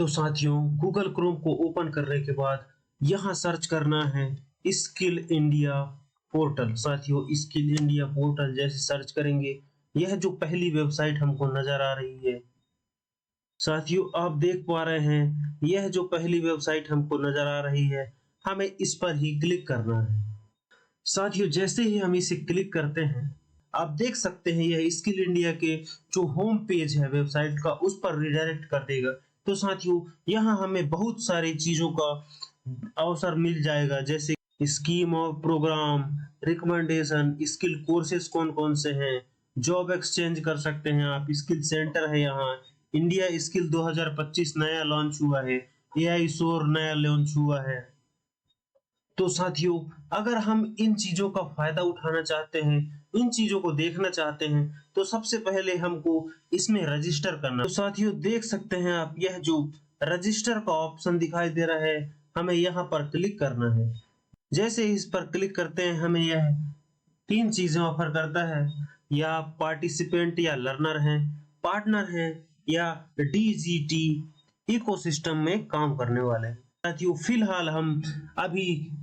तो साथियों, Google Chrome को ओपन करने के बाद यहाँ सर्च करना है स्किल इंडिया पोर्टल। साथियों, स्किल इंडिया पोर्टल जैसे सर्च करेंगे, यह जो पहली वेबसाइट हमको नजर आ रही है, साथियों आप देख पा रहे हैं, यह जो पहली वेबसाइट हमको नजर आ रही है, हमें इस पर ही क्लिक करना है। साथियों, जैसे ही हम इसे क्लिक करते हैं, आप देख सकते हैं यह स्किल इंडिया के जो होम पेज है वेबसाइट का, उस पर रिडायरेक्ट कर देगा। तो साथियों, यहाँ हमें बहुत सारी चीजों का अवसर मिल जाएगा, जैसे scheme of programme, recommendation, skill courses कौन कौन से हैं, जॉब एक्सचेंज कर सकते हैं आप, स्किल सेंटर है यहाँ, इंडिया स्किल 2025 नया लॉन्च हुआ है, एआई शोर नया लॉन्च हुआ है। तो साथियों, अगर हम इन चीजों का फायदा उठाना चाहते हैं, इन चीजों को देखना चाहते हैं, तो सबसे पहले हमको इसमें रजिस्टर करना। तो साथियों देख सकते हैं आप, यह जो रजिस्टर का ऑप्शन दिखाई दे रहा है, हमें यहाँ पर क्लिक करना है। जैसे इस पर क्लिक करते हैं, हमें यह तीन चीजें ऑफर करता है, या पार्टिसिपेंट या लर्नर है, पार्टनर है, या डीजीटी इकोसिस्टम में काम करने वाले हैं। साथियों, फिलहाल हम अभी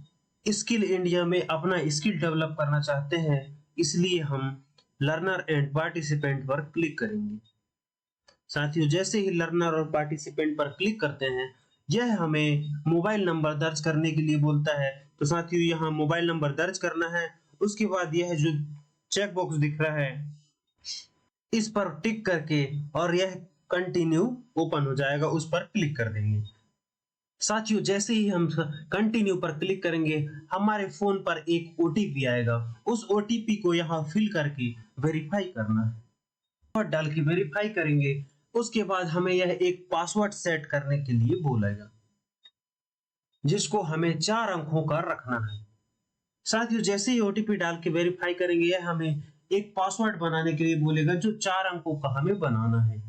स्किल इंडिया में अपना स्किल डेवलप करना चाहते हैं, इसलिए हम लर्नर एंड पार्टिसिपेंट पर क्लिक करेंगे। साथियों, जैसे ही लर्नर और पार्टिसिपेंट पर क्लिक करते हैं, यह हमें मोबाइल नंबर दर्ज करने के लिए बोलता है। तो साथियों, यहाँ मोबाइल नंबर दर्ज करना है। उसके बाद यह जो चेक बॉक्स दिख रहा है, इस पर टिक करके और यह कंटिन्यू ओपन हो जाएगा, उस पर क्लिक कर देंगे। साथियों, जैसे ही हम कंटिन्यू पर क्लिक करेंगे, हमारे फोन पर एक ओटीपी आएगा। उस ओटीपी को यहाँ फिल करके वेरीफाई करना है, और डाल के वेरीफाई करेंगे। उसके बाद हमें यह एक पासवर्ड सेट करने के लिए बोलेगा, जिसको हमें 4 अंकों का रखना है। साथियों, जैसे ही ओटीपी डाल के वेरीफाई करेंगे, यह हमें एक पासवर्ड बनाने के लिए बोलेगा, जो 4 अंकों का हमें बनाना है।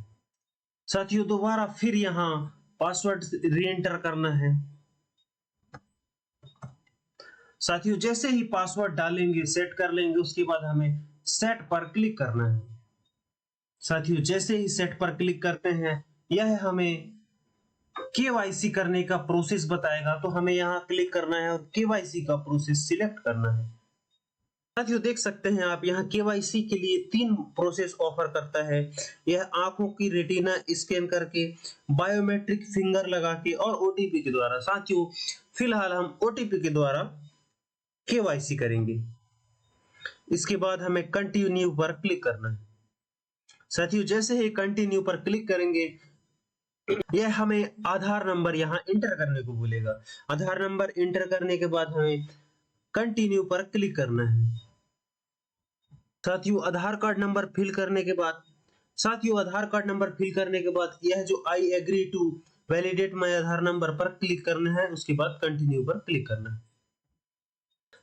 साथियों, दोबारा फिर यहाँ पासवर्ड री एंटर करना है। साथियों, जैसे ही पासवर्ड डालेंगे, सेट कर लेंगे, उसके बाद हमें सेट पर क्लिक करना है। साथियों, जैसे ही सेट पर क्लिक करते हैं, यह हमें केवाईसी करने का प्रोसेस बताएगा। तो हमें यहाँ क्लिक करना है और केवाईसी का प्रोसेस सिलेक्ट करना है। साथियों, देख सकते हैं आप, यहाँ केवाईसी के लिए 3 प्रोसेस ऑफर करता है। यह आंखों की रेटिना स्कैन करके, बायोमेट्रिक फिंगर लगा के, और ओटीपी के द्वारा। साथियों, फिलहाल हम ओटीपी के द्वारा केवाईसी करेंगे। इसके बाद हमें कंटिन्यू पर क्लिक करना है। साथियों, जैसे ही कंटिन्यू पर क्लिक करेंगे, यह हमें आधार नंबर यहाँ एंटर करने को बोलेगा। आधार नंबर एंटर करने के बाद हमें कंटिन्यू पर क्लिक करना है। साथियों, आधार कार्ड नंबर फिल करने के बाद, यह जो I agree to validate my Aadhaar number पर क्लिक करना है। उसके बाद कंटिन्यू पर क्लिक करना है।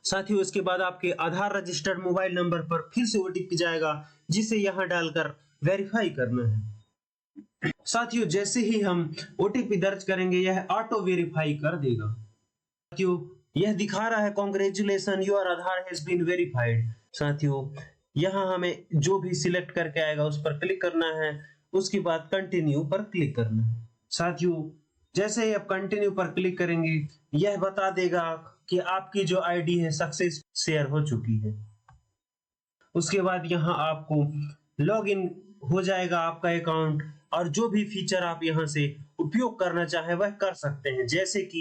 साथियों, इसके बाद आपके आधार रजिस्टर्ड मोबाइल नंबर पर फिर से ओटीपी जाएगा, जिसे यहाँ डालकर वेरीफाई करना है। साथियों, जैसे ही हम ओटीपी दर्ज करेंगे, यह ऑटो वेरीफाई कर देगा। साथियों, यह दिखा रहा है congratulation, your Aadhaar has been verified. साथियों, यहाँ हमें जो भी सिलेक्ट करके आएगा, उस पर क्लिक करना है। उसके बाद कंटिन्यू पर क्लिक करना है। साथियों, जैसे ही आप कंटिन्यू पर क्लिक करेंगे, यह बता देगा कि आपकी जो आईडी है सक्सेस शेयर हो चुकी है। उसके बाद यहाँ आपको लॉग इन हो जाएगा आपका अकाउंट, और जो भी फीचर आप यहाँ से उपयोग करना चाहे वह कर सकते हैं, जैसे कि